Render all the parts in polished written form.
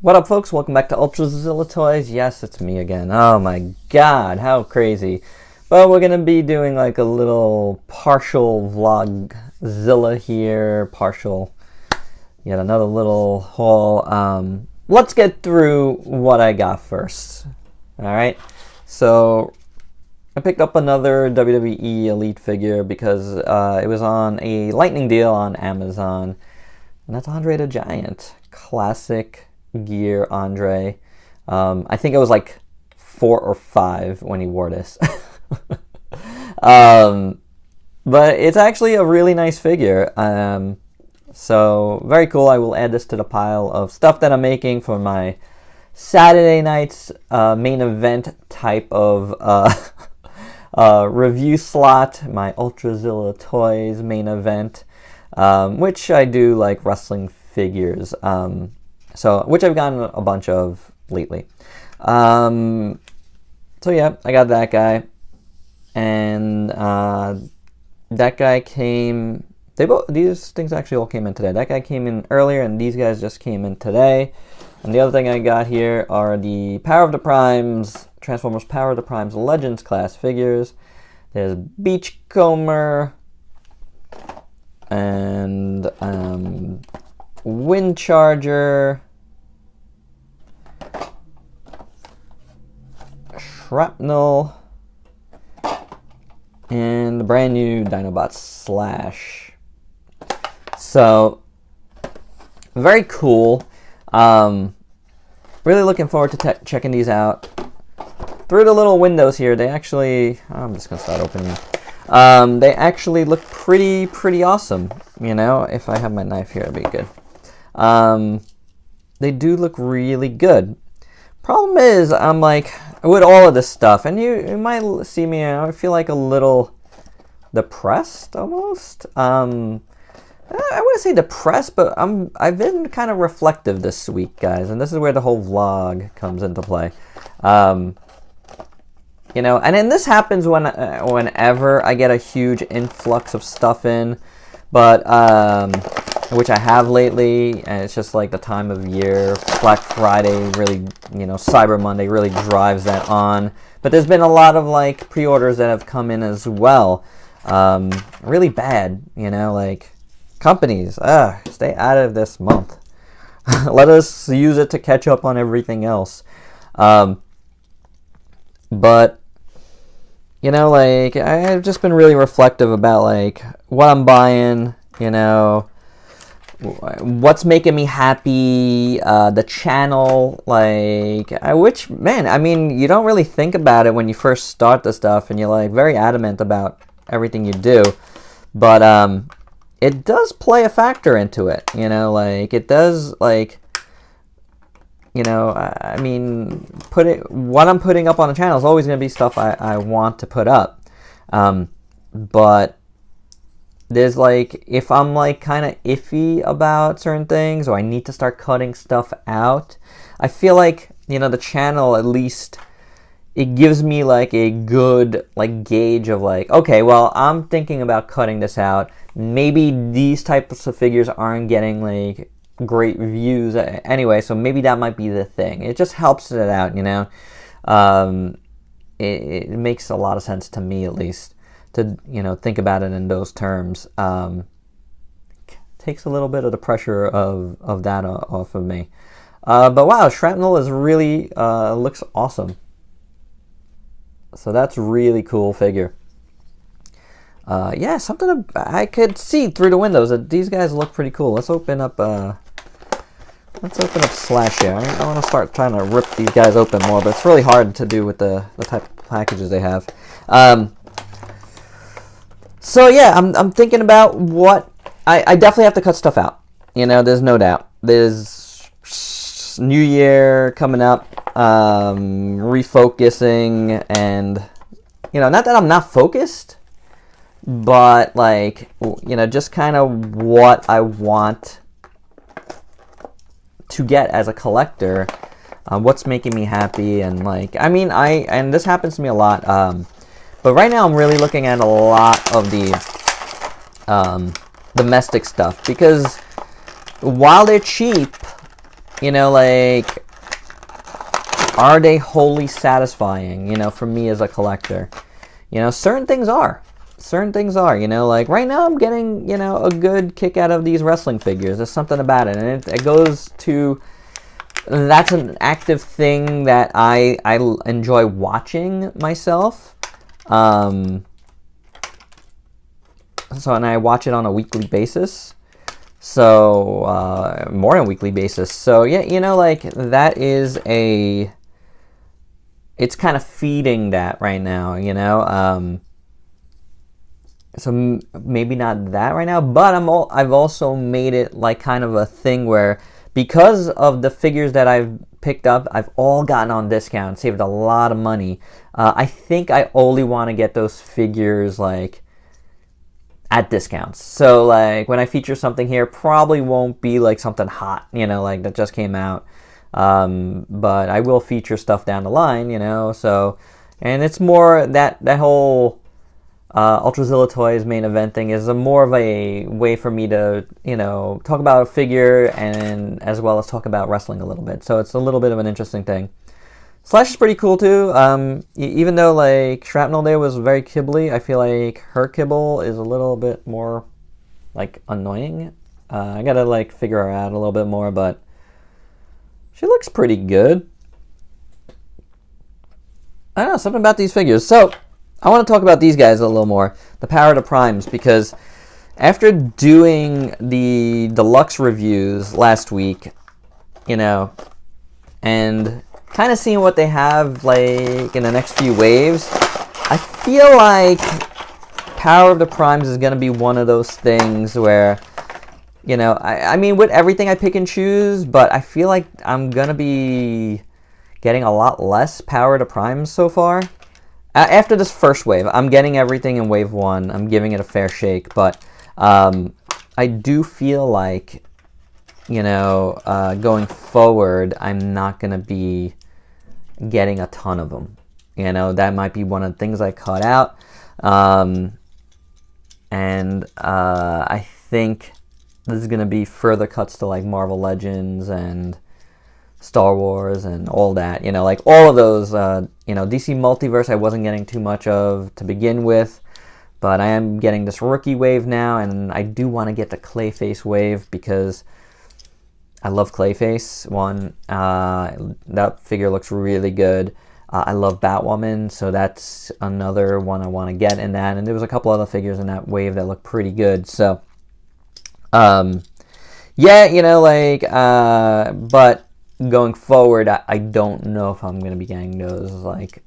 What up, folks? Welcome back to Vlogzilla Toys. Yes, it's me again. Oh my god, how crazy. But we're gonna be doing like a little partial Vlogzilla here, yet another little haul. Let's get through what I got first. Alright, so I picked up another WWE Elite figure because it was on a lightning deal on Amazon. And that's Andre the Giant. Classic gear Andre. I think it was like 4 or 5 when he wore this. But it's actually a really nice figure. So very cool. I will add this to the pile of stuff that I'm making for my Saturday night's main event type of review slot, my Vlogzilla Toys main event, which I do like wrestling figures. Which I've gotten a bunch of lately. So yeah, I got that guy, and that guy came. These things actually all came in today. That guy came in earlier, and these guys just came in today. And the other thing I got here are the Power of the Primes, Transformers Power of the Primes Legends class figures. There's Beachcomber and Wind Charger, Shrapnel, and the brand new Dinobot Slash. So, very cool. Really looking forward to checking these out. Through the little windows here, they actually, I'm just going to start opening them. They actually look pretty awesome. You know, if I have my knife here, it'd be good. They do look really good. Problem is, I'm like, with all of this stuff, and you might see me, I feel like a little depressed almost. I wouldn't say depressed, but I've been kind of reflective this week, guys, and this is where the whole vlog comes into play. You know, and then this happens whenever I get a huge influx of stuff in, but which I have lately, and it's just like the time of year. Black Friday really, you know, Cyber Monday really drives that on. But there's been a lot of like pre-orders that have come in as well. Really bad, you know, like companies, stay out of this month. Let us use it to catch up on everything else. But you know, like, I've just been really reflective about like what I'm buying, you know, what's making me happy, the channel, like, man, I mean, you don't really think about it when you first start the stuff, and you're like very adamant about everything you do, but it does play a factor into it, you know, like, it does, like, you know, I mean, what I'm putting up on the channel is always going to be stuff I want to put up, but there's like, if I'm like kind of iffy about certain things, or I need to start cutting stuff out, I feel like, you know, the channel, at least, it gives me like a good like gauge of like, okay, well, I'm thinking about cutting this out. Maybe these types of figures aren't getting like great views anyway, so maybe that might be the thing. It just helps it out, you know. It makes a lot of sense to me, at least, to, you know, think about it in those terms. Takes a little bit of the pressure of that off of me. But wow, Shrapnel is really looks awesome. So that's really cool figure. Yeah, something I could see through the windows that these guys look pretty cool. Let's open up Slash here. I want to start trying to rip these guys open more, but it's really hard to do with the type of packages they have. So yeah, I'm thinking about what I definitely have to cut stuff out. You know, there's no doubt. There's New Year coming up, refocusing, and, you know, not that I'm not focused, but like, you know, just kind of what I want to get as a collector, what's making me happy, and like, I mean, and this happens to me a lot, but right now I'm really looking at a lot of the domestic stuff, because while they're cheap, you know, like, are they wholly satisfying, you know, for me as a collector? You know, certain things are. Certain things are, you know, like right now I'm getting, you know, a good kick out of these wrestling figures. There's something about it, and it goes to, that's an active thing that I enjoy watching myself. So, and I watch it on a weekly basis. So, more on a weekly basis. So, yeah, you know, like, that is it's kind of feeding that right now, you know. So maybe not that right now, but I've also made it like kind of a thing where, because of the figures that I've picked up, I've all gotten on discount, saved a lot of money. I think I only want to get those figures like at discounts. So like when I feature something here, probably won't be like something hot, you know, like that just came out. But I will feature stuff down the line, you know. So, and it's more that whole Ultrazilla Toys main event thing is more of a way for me to, you know, talk about a figure and as well as talk about wrestling a little bit. So it's a little bit of an interesting thing. Slash is pretty cool too. Even though like Shrapnel there was very kibbly, I feel like her kibble is a little bit more like annoying. I gotta like figure her out a little bit more, but she looks pretty good. I don't know, something about these figures. So I want to talk about these guys a little more, the Power of the Primes, because after doing the deluxe reviews last week, you know, and kind of seeing what they have like in the next few waves, I feel like Power of the Primes is going to be one of those things where, you know, I mean, with everything I pick and choose, but I feel like I'm going to be getting a lot less Power of the Primes so far. After this first wave, I'm getting everything in wave 1. I'm giving it a fair shake, but I do feel like, you know, going forward, I'm not going to be getting a ton of them. You know, that might be one of the things I cut out. And I think this is going to be further cuts to like Marvel Legends and Star Wars and all that, you know, like all of those, you know, DC Multiverse I wasn't getting too much of to begin with, but I am getting this rookie wave now, and I do want to get the Clayface wave because I love Clayface. That figure looks really good. I love Batwoman, so that's another one I want to get in that, and there was a couple other figures in that wave that look pretty good, so, yeah, you know, like, but going forward, I don't know if I'm going to be getting those, like,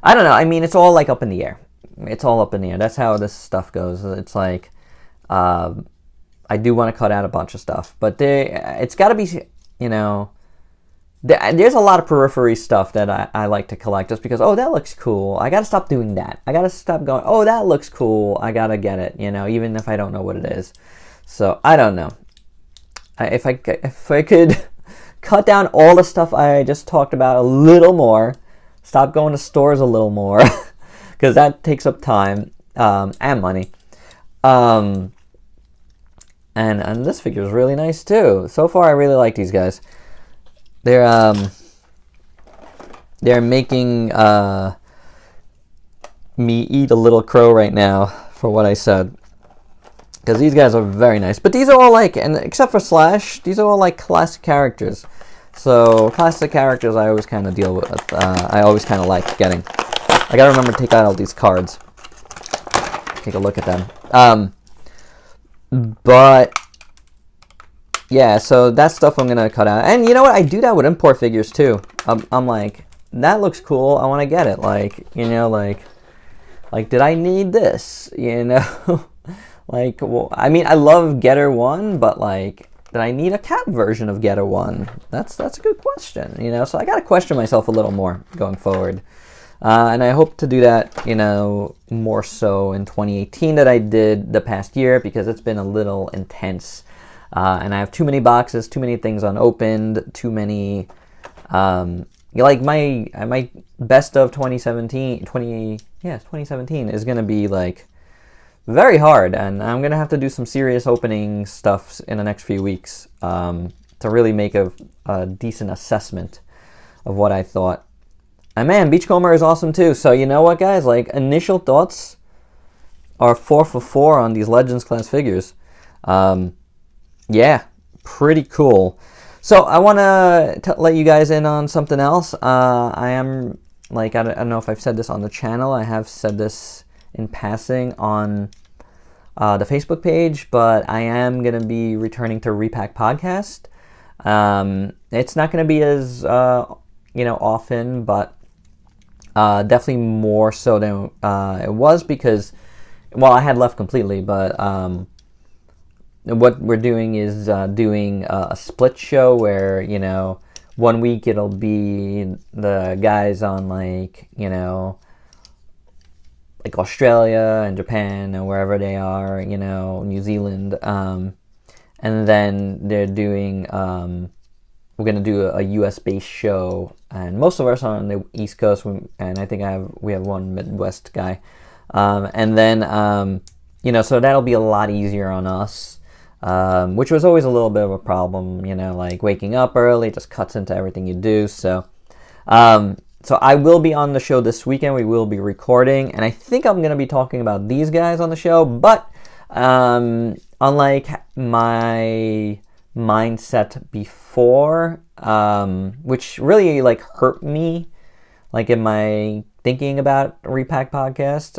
I don't know, I mean, it's all, like, up in the air. It's all up in the air. That's how this stuff goes. It's like, I do want to cut out a bunch of stuff, but it's got to be, you know, there's a lot of periphery stuff that I like to collect just because, oh, that looks cool. I got to stop doing that. I got to stop going, oh, that looks cool. I got to get it, you know, even if I don't know what it is. So, I don't know. If I could cut down all the stuff I just talked about a little more, stop going to stores a little more, because that takes up time and money. And this figure is really nice too. So far, I really like these guys. They're making me eat a little crow right now for what I said. Because these guys are very nice. But these are all like, and except for Slash, these are all like classic characters. So classic characters I always kind of deal with. I always kind of like getting. I gotta remember to take out all these cards. Take a look at them. But yeah, so that stuff I'm gonna cut out. And you know what? I do that with import figures too. I'm like, that looks cool. I want to get it. Like, you know, like did I need this? You know. Like, well, I mean, I love Getter 1, but, like, did I need a cat version of Getter 1? That's a good question, you know? So I got to question myself a little more going forward. And I hope to do that, you know, more so in 2018 than I did the past year, because it's been a little intense. And I have too many boxes, too many things unopened, too many, like, my best of 2017 is going to be, like, very hard, and I'm going to have to do some serious opening stuff in the next few weeks. really make a decent assessment of what I thought. And man, Beachcomber is awesome too. So you know what, guys? Like, initial thoughts are 4 for 4 on these Legends class figures. Yeah, pretty cool. So I want to let you guys in on something else. I am, like, I don't know if I've said this on the channel. I have said this in passing on the Facebook page, but I am going to be returning to Repack Podcast. It's not going to be as, often, but definitely more so than it was because, well, I had left completely, but what we're doing is doing a split show where, 1 week it'll be the guys on, like Australia and Japan and wherever they are, New Zealand. And then they're doing, we're going to do a US-based show. And most of us are on the East Coast, and I think we have one Midwest guy. And then, so that'll be a lot easier on us. Which was always a little bit of a problem, like waking up early just cuts into everything you do. So I will be on the show this weekend. We will be recording, and I think I'm going to be talking about these guys on the show. But unlike my mindset before, which really hurt me, in my thinking about Repack Podcast,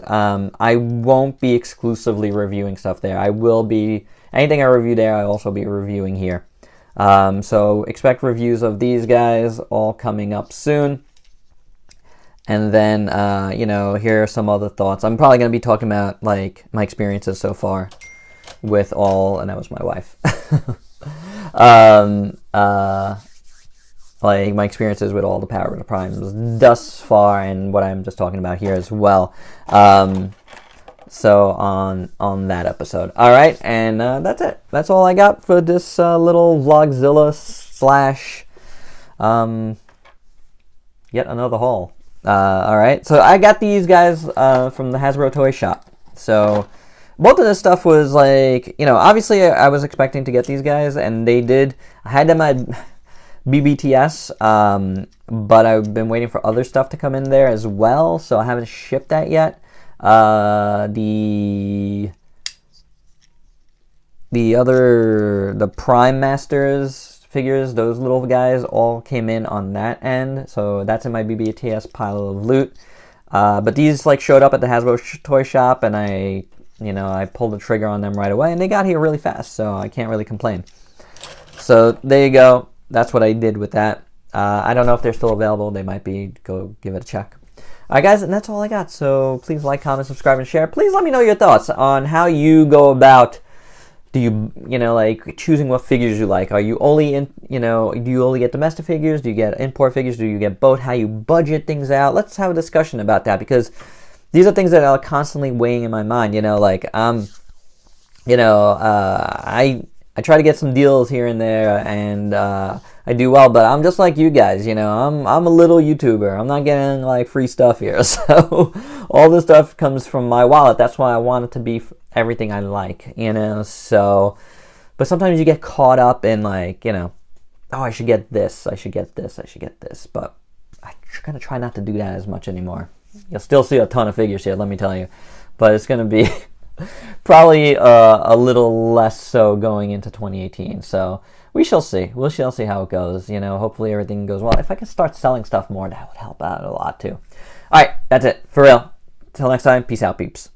I won't be exclusively reviewing stuff there. I will be. Anything I review there, I'll also be reviewing here. So expect reviews of these guys all coming up soon. And then, here are some other thoughts. I'm probably going to be talking about, my experiences so far with all, and that was my wife. My experiences with all the Power of the Primes thus far, and what I'm just talking about here as well. So on that episode. All right, and that's it. That's all I got for this little Vlogzilla / yet another haul. All right, so I got these guys from the Hasbro Toy Shop. So both of this stuff was obviously I was expecting to get these guys, and they did. I had them at BBTS, but I've been waiting for other stuff to come in there as well, so I haven't shipped that yet. The Prime Masters figures, those little guys all came in on that end, so that's in my BBTS pile of loot. But these showed up at the Hasbro Toy Shop, and I pulled the trigger on them right away, and they got here really fast, so I can't really complain. So there you go. That's what I did with that. I don't know if they're still available. They might be. Go give it a check. Alright guys, and that's all I got. So please like, comment, subscribe, and share. Please let me know your thoughts on how you go about, do you, choosing what figures you like. Are you only do you only get domestic figures? Do you get import figures? Do you get both? How you budget things out? Let's have a discussion about that, because these are things that are constantly weighing in my mind. I try to get some deals here and there, and I do well, but I'm just like you guys, I'm a little YouTuber. I'm not getting free stuff here, so all this stuff comes from my wallet. That's why I want it to be everything I like, so, but sometimes you get caught up in oh, I should get this, I should get this, I should get this, but I'm gonna try not to do that as much anymore. You'll still see a ton of figures here, let me tell you, but it's gonna be probably a little less so going into 2018, so we shall see. We shall see how it goes. Hopefully everything goes well. If I can start selling stuff more, that would help out a lot too. All right, that's it. For real. Till next time, peace out, peeps.